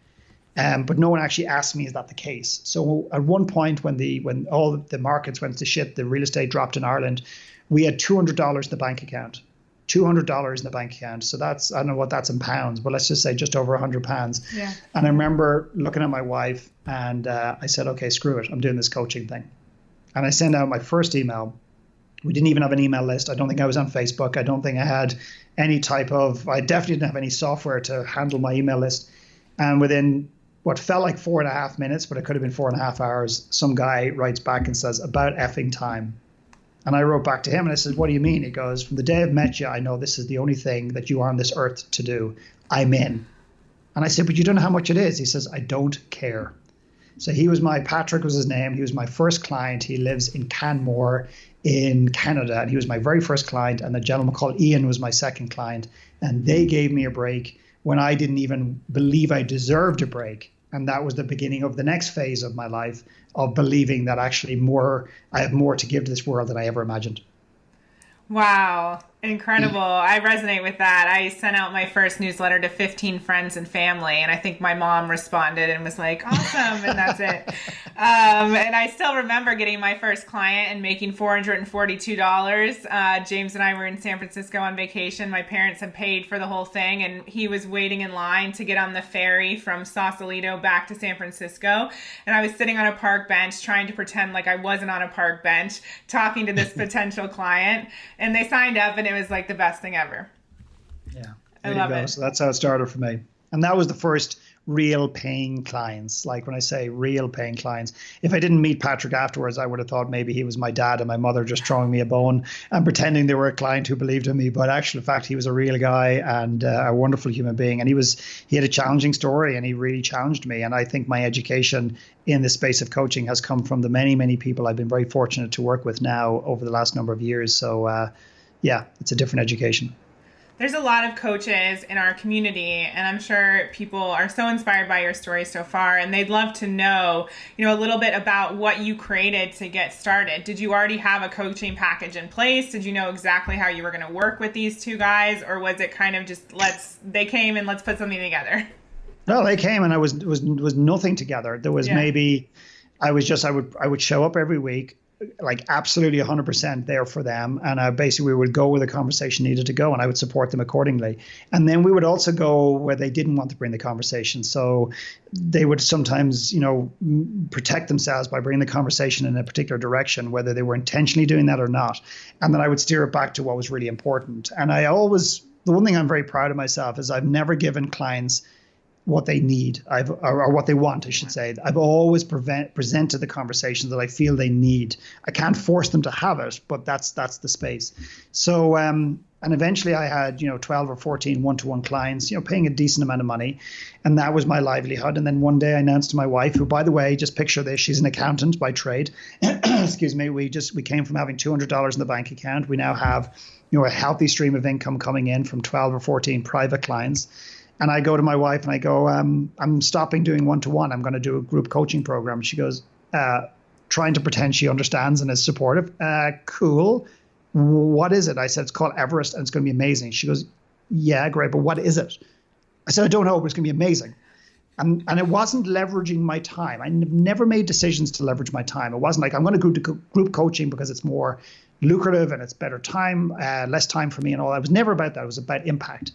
But no one actually asked me, is that the case? So at one point when all the markets went to shit, the real estate dropped in Ireland, we had $200 in the bank account. $200 in the bank account. So that's, I don't know what that's in pounds, but let's just say just over £100. Yeah. And I remember looking at my wife and I said, okay, screw it. I'm doing this coaching thing. And I sent out my first email. We didn't even have an email list. I don't think I was on Facebook. I don't think I had any I definitely didn't have any software to handle my email list. And within what felt like 4.5 minutes, but it could have been 4.5 hours, some guy writes back and says, about effing time. And I wrote back to him and I said, what do you mean? He goes, from the day I've met you, I know this is the only thing that you are on this earth to do. I'm in. And I said, but you don't know how much it is. He says, I don't care. So Patrick was his name. He was my first client. He lives in Canmore in Canada. And he was my very first client. And the gentleman called Ian was my second client. And they gave me a break when I didn't even believe I deserved a break. And that was the beginning of the next phase of my life, of believing that actually I have more to give to this world than I ever imagined. Wow. Incredible. I resonate with that. I sent out my first newsletter to 15 friends and family, and I think my mom responded and was like, awesome, and that's it. And I still remember getting my first client and making $442. James and I were in San Francisco on vacation. My parents had paid for the whole thing, and he was waiting in line to get on the ferry from Sausalito back to San Francisco. And I was sitting on a park bench trying to pretend like I wasn't on a park bench, talking to this potential client, and they signed up, and it was like the best thing ever. Yeah, I love it. So that's how it started for me. And that was the first real paying clients. Like when I say real paying clients, if I didn't meet Patrick afterwards, I would have thought maybe he was my dad and my mother just throwing me a bone and pretending they were a client who believed in me. But actually, in fact, he was a real guy and a wonderful human being. And he had a challenging story and he really challenged me. And I think my education in the space of coaching has come from the many, many people I've been very fortunate to work with now over the last number of years. So yeah, it's a different education. There's a lot of coaches in our community, and I'm sure people are so inspired by your story so far, and they'd love to know, a little bit about what you created to get started. Did you already have a coaching package in place? Did you know exactly how you were going to work with these two guys, or was it kind of just they came and let's put something together? No, they came and was nothing together. There was maybe I would show up every week. like absolutely 100% there for them. And basically we would go where the conversation needed to go, and I would support them accordingly. And then we would also go where they didn't want to bring the conversation. So they would sometimes, protect themselves by bringing the conversation in a particular direction, whether they were intentionally doing that or not. And then I would steer it back to what was really important. And the one thing I'm very proud of myself is I've never given clients what they need, or what they want, I should say. I've always presented the conversation that I feel they need. I can't force them to have it, but that's the space. So, and eventually I had, 12 or 14 one-to-one clients, paying a decent amount of money. And that was my livelihood. And then one day I announced to my wife, who, by the way, just picture this, she's an accountant by trade. Excuse me. We came from having $200 in the bank account. We now have, a healthy stream of income coming in from 12 or 14 private clients. And I go to my wife and I go, I'm stopping doing one-to-one. I'm going to do a group coaching program. She goes, trying to pretend she understands and is supportive. Cool. What is it? I said, it's called Everest and it's going to be amazing. She goes, yeah, great. But what is it? I said, I don't know, but it's going to be amazing. And it wasn't leveraging my time. I never made decisions to leverage my time. It wasn't like I'm going to go to group coaching because it's more lucrative and it's better time, less time for me and all that. It was never about that. It was about impact.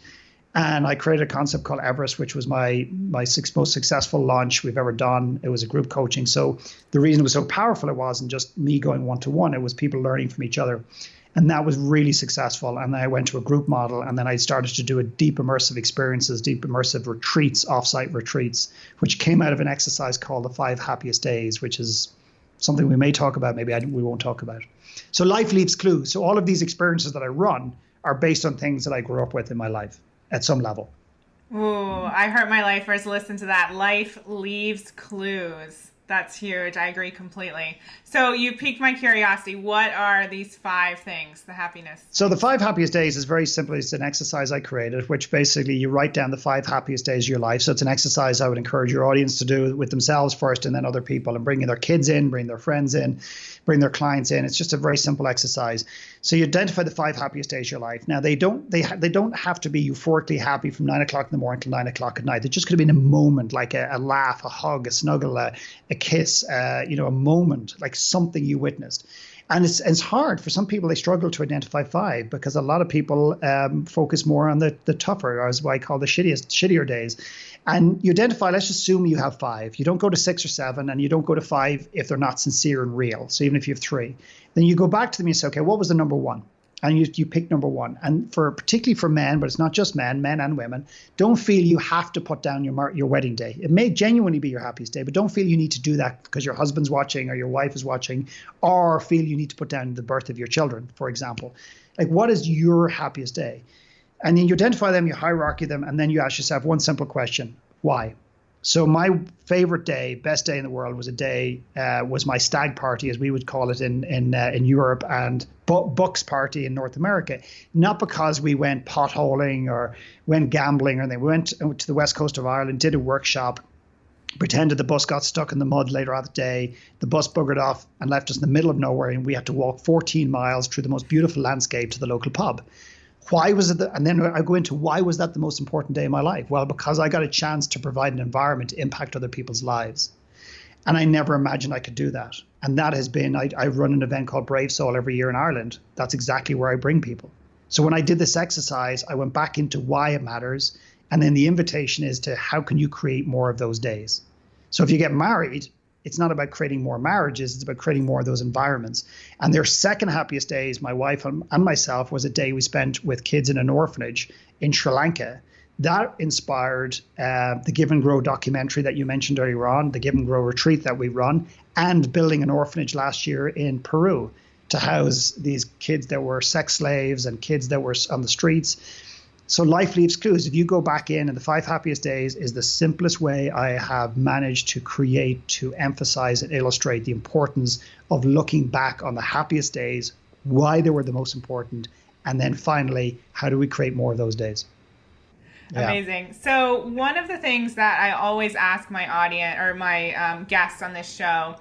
And I created a concept called Everest, which was my most successful launch we've ever done. It was a group coaching. So the reason it was so powerful, it wasn't just me going one-to-one. It was people learning from each other. And that was really successful. And then I went to a group model, and then I started to do a deep immersive experiences, deep immersive retreats, offsite retreats, which came out of an exercise called the 5 Happiest Days, which is something we may talk about, maybe we won't talk about. So life leaves clues. So all of these experiences that I run are based on things that I grew up with in my life at some level. Ooh, I heard my lifers listen to that. Life leaves clues. That's huge. I agree completely. So you piqued my curiosity. What are these 5 things, the happiness? So the 5 Happiest Days is very simply, it's an exercise I created, which basically you write down the 5 happiest days of your life. So it's an exercise I would encourage your audience to do with themselves first, and then other people, and bringing their kids in, bring their friends in, bring their clients in. It's just a very simple exercise. So you identify the 5 happiest days of your life. Now they don't have to be euphorically happy from 9 o'clock in the morning till 9 o'clock at night. They just could have been a moment, like a laugh, a hug, a snuggle, a kiss, a moment, like something you witnessed. And it's hard for some people. They struggle to identify 5 because a lot of people focus more on the tougher, or as what I call the shittier days. And you identify, let's assume you have 5. You don't go to 6 or 7, and you don't go to 5 if they're not sincere and real. So even if you have 3, then you go back to them and you say, okay, what was the number 1? And you pick number 1. And particularly for men, but it's not just men and women, don't feel you have to put down your wedding day. It may genuinely be your happiest day, but don't feel you need to do that because your husband's watching or your wife is watching, or feel you need to put down the birth of your children, for example. Like, what is your happiest day? And then you identify them, you hierarchy them, and then you ask yourself one simple question: why? So my favorite day, best day in the world, was my stag party, as we would call it in Europe, and Bucks party in North America. Not because we went potholing or went gambling or anything. We went to the west coast of Ireland, did a workshop, pretended the bus got stuck in the mud later on the day. The bus buggered off and left us in the middle of nowhere, and we had to walk 14 miles through the most beautiful landscape to the local pub. Why was it and then I go into why was that the most important day of my life? Well, because I got a chance to provide an environment to impact other people's lives. And I never imagined I could do that. And that has been, I run an event called Brave Soul every year in Ireland. That's exactly where I bring people. So when I did this exercise, I went back into why it matters. And then the invitation is to how can you create more of those days? So if you get married, it's not about creating more marriages, it's about creating more of those environments. And their second happiest days, my wife and myself, was a day we spent with kids in an orphanage in Sri Lanka. That inspired the Give and Grow documentary that you mentioned earlier on, the Give and Grow retreat that we run, and building an orphanage last year in Peru to house these kids that were sex slaves and kids that were on the streets. So life leaves clues. If you go back in, and the 5 happiest days is the simplest way I have managed to create, to emphasize and illustrate the importance of looking back on the happiest days, why they were the most important, and then finally, how do we create more of those days? Yeah. Amazing. So one of the things that I always ask my audience or my guests on this show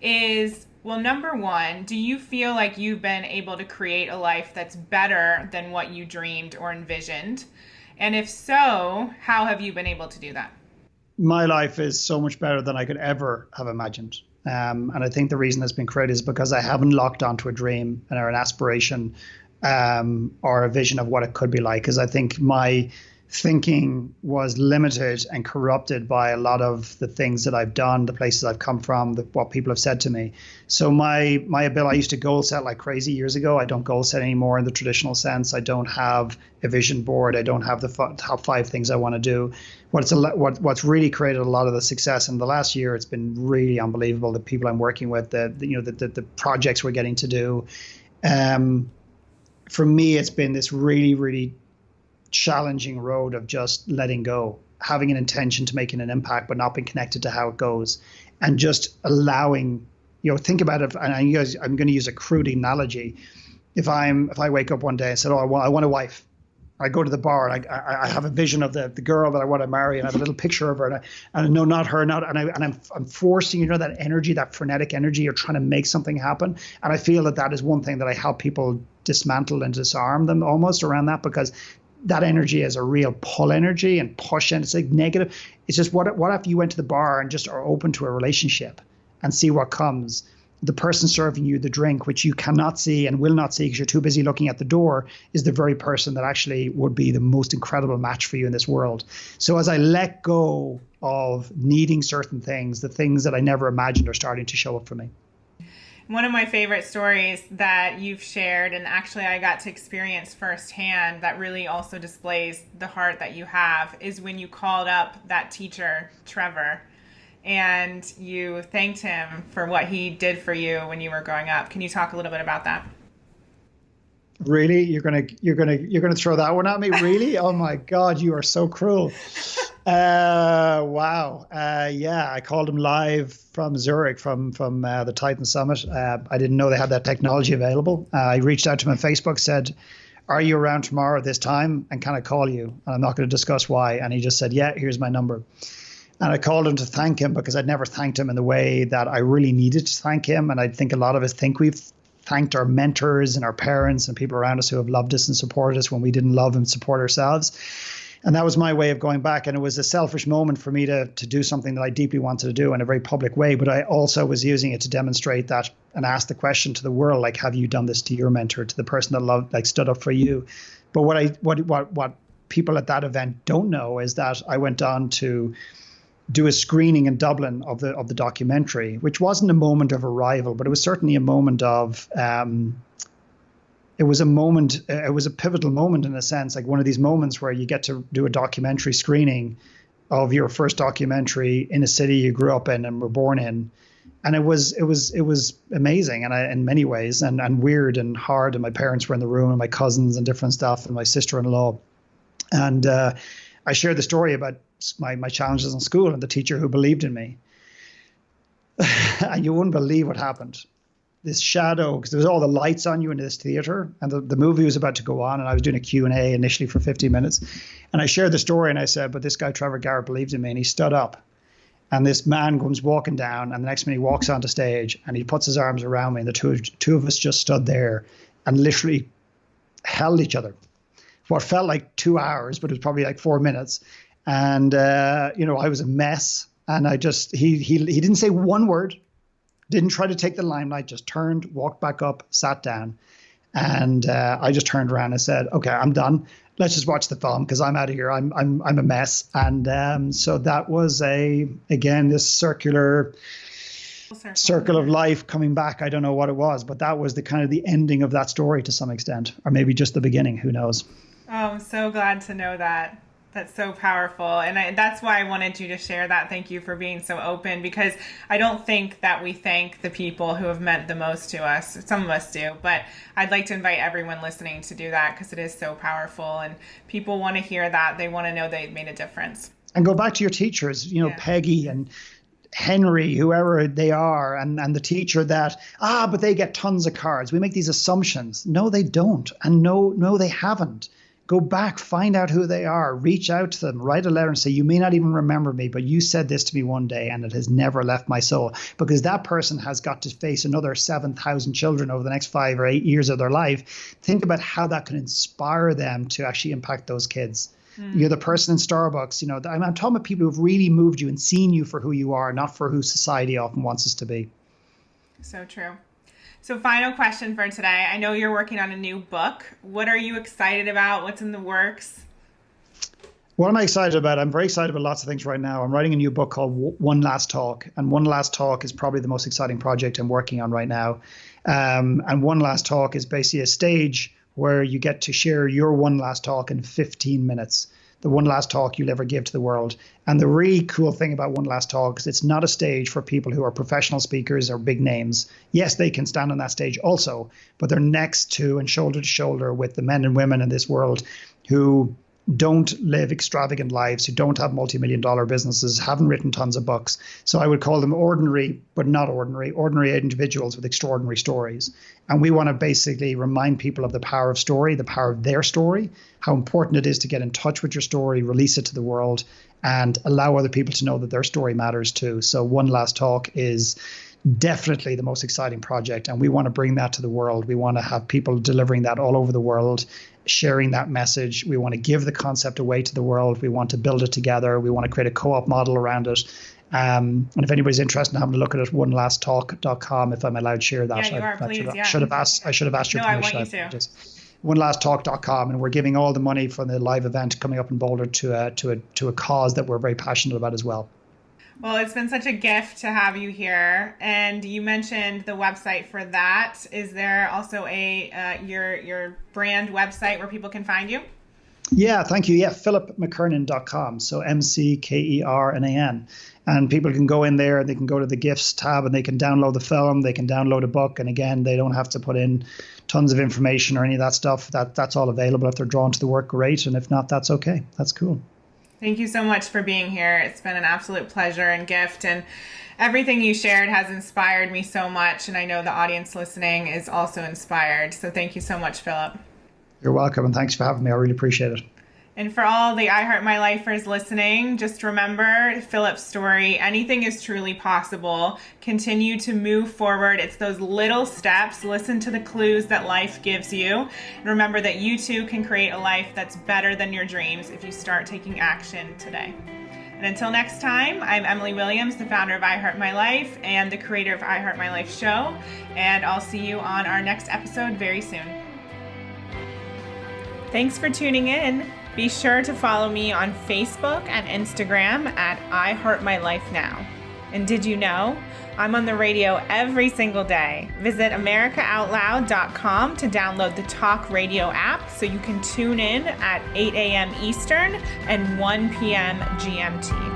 is, well, number 1, do you feel like you've been able to create a life that's better than what you dreamed or envisioned? And if so, how have you been able to do that? My life is so much better than I could ever have imagined. And I think the reason that's been created is because I haven't locked onto a dream or an aspiration or a vision of what it could be like. Because I think my thinking was limited and corrupted by a lot of the things that I've done, the places I've come from, what people have said to me. So my ability, I used to goal set like crazy years ago. I don't goal set anymore in the traditional sense. I don't have a vision board. I don't have the top 5 things I want to do. What's really created a lot of the success in the last year, it's been really unbelievable. The people I'm working with, the projects we're getting to do. For me, it's been this really, really challenging road of just letting go, having an intention to making an impact, but not being connected to how it goes, and just allowing, think about it. And I'm going to use a crude analogy. If I wake up one day and said, I want a wife, I go to the bar and I have a vision of the girl that I want to marry, and I have a little picture of her, and I know not her, I'm forcing, that energy, that frenetic energy, you're trying to make something happen. And I feel that is one thing that I help people dismantle and disarm them almost around that, because that energy is a real pull energy and push, and it's like negative. It's just what if you went to the bar and just are open to a relationship and see what comes. The person serving you the drink, which you cannot see and will not see because you're too busy looking at the door, is the very person that actually would be the most incredible match for you in this world. So as I let go of needing certain things, the things that I never imagined are starting to show up for me. One of my favorite stories that you've shared, and actually I got to experience firsthand, that really also displays the heart that you have, is when you called up that teacher, Trevor, and you thanked him for what he did for you when you were growing up. Can you talk a little bit about that? Really? You're gonna throw that one at me? Really? Oh my God, you are so cruel. Wow. Yeah, I called him live from Zurich, from the Titan Summit. I didn't know they had that technology available. I reached out to him on Facebook, said, "Are you around tomorrow at this time? And can I call you? And I'm not going to discuss why." And he just said, "Yeah, here's my number." And I called him to thank him, because I'd never thanked him in the way that I really needed to thank him. And I think a lot of us think we've thanked our mentors and our parents and people around us who have loved us and supported us when we didn't love and support ourselves. And that was my way of going back. And it was a selfish moment for me to do something that I deeply wanted to do in a very public way. But I also was using it to demonstrate that and ask the question to the world, like, have you done this to your mentor, to the person that loved, like, stood up for you? But what people at that event don't know is that I went on to do a screening in Dublin of the documentary, which wasn't a moment of arrival, but it was certainly a moment of, it was a pivotal moment in a sense, like one of these moments where you get to do a documentary screening of your first documentary in a city you grew up in and were born in. And it was amazing, and in many ways, and weird and hard. And my parents were in the room, and my cousins and different stuff, and my sister-in-law. And I shared the story about my challenges in school and the teacher who believed in me. And you wouldn't believe what happened. This shadow, because there was all the lights on you in this theater, and the movie was about to go on, and I was doing a Q&A initially for 15 minutes. And I shared the story, and I said, but this guy, Trevor Garrett, believed in me. And he stood up. And this man comes walking down, and the next minute he walks onto stage, and he puts his arms around me, and the two of us just stood there and literally held each other. What felt like 2 hours, but it was probably like 4 minutes. And, I was a mess. And he didn't say one word, didn't try to take the limelight, just turned, walked back up, sat down. And I just turned around and said, okay, I'm done. Let's just watch the film, because I'm out of here. I'm a mess. And so that was this circle of life coming back. I don't know what it was, but that was the kind of the ending of that story to some extent, or maybe just the beginning. Who knows? Oh, I'm so glad to know that. That's so powerful. And that's why I wanted you to share that. Thank you for being so open, because I don't think that we thank the people who have meant the most to us. Some of us do, but I'd like to invite everyone listening to do that, because it is so powerful, and people want to hear that. They want to know they've made a difference. And go back to your teachers, Peggy and Henry, whoever they are, and the teacher that, but they get tons of cards. We make these assumptions. No, they don't. And no, they haven't. Go back, find out who they are, reach out to them, write a letter and say, you may not even remember me, but you said this to me one day and it has never left my soul, because that person has got to face another 7,000 children over the next 5 or 8 years of their life. Think about how that can inspire them to actually impact those kids. You're the person in Starbucks. I'm talking about people who've really moved you and seen you for who you are, not for who society often wants us to be. So true. So final question for today. I know you're working on a new book. What are you excited about? What's in the works? What am I excited about? I'm very excited about lots of things right now. I'm writing a new book called One Last Talk. And One Last Talk is probably the most exciting project I'm working on right now. And One Last Talk is basically a stage where you get to share your one last talk in 15 minutes, the one last talk you'll ever give to the world. And the really cool thing about One Last Talk is it's not a stage for people who are professional speakers or big names. Yes, they can stand on that stage also, but they're next to and shoulder to shoulder with the men and women in this world who don't live extravagant lives, who don't have multi-million-dollar businesses, haven't written tons of books. So I would call them ordinary, but not ordinary individuals with extraordinary stories. And we want to basically remind people of the power of story, the power of their story, how important it is to get in touch with your story, release it to the world, and allow other people to know that their story matters too. So One Last Talk is definitely the most exciting project, and we want to bring that to the world. We want to have people delivering that all over the world, sharing that message. We want to give the concept away to the world. We want to build it together. We want to create a co-op model around it. And if anybody's interested in having a look at it, onelasttalk.com, if I'm allowed to share that. Yeah, you are, please. I should have asked your permission. No, I want you to. Onelasttalk.com, and we're giving all the money from the live event coming up in Boulder to a cause that we're very passionate about as well. Well, it's been such a gift to have you here. And you mentioned the website for that. Is there also a your brand website where people can find you? Yeah, thank you. Yeah, philipmckernan.com. So McKernan. And people can go in there, they can go to the gifts tab, and they can download the film, they can download a book. And again, they don't have to put in tons of information or any of that stuff. That's all available. If they're drawn to the work, great. And if not, that's okay. That's cool. Thank you so much for being here. It's been an absolute pleasure and gift, and everything you shared has inspired me so much, and I know the audience listening is also inspired. So thank you so much, Philip. You're welcome, and thanks for having me. I really appreciate it. And for all the I Heart My Lifers listening, just remember Philip's story. Anything is truly possible. Continue to move forward. It's those little steps. Listen to the clues that life gives you. And remember that you too can create a life that's better than your dreams if you start taking action today. And until next time, I'm Emily Williams, the founder of I Heart My Life and the creator of I Heart My Life Show. And I'll see you on our next episode very soon. Thanks for tuning in. Be sure to follow me on Facebook and Instagram at I Heart My Life Now. And did you know I'm on the radio every single day? Visit AmericaOutloud.com to download the Talk Radio app so you can tune in at 8 a.m. Eastern and 1 p.m. GMT.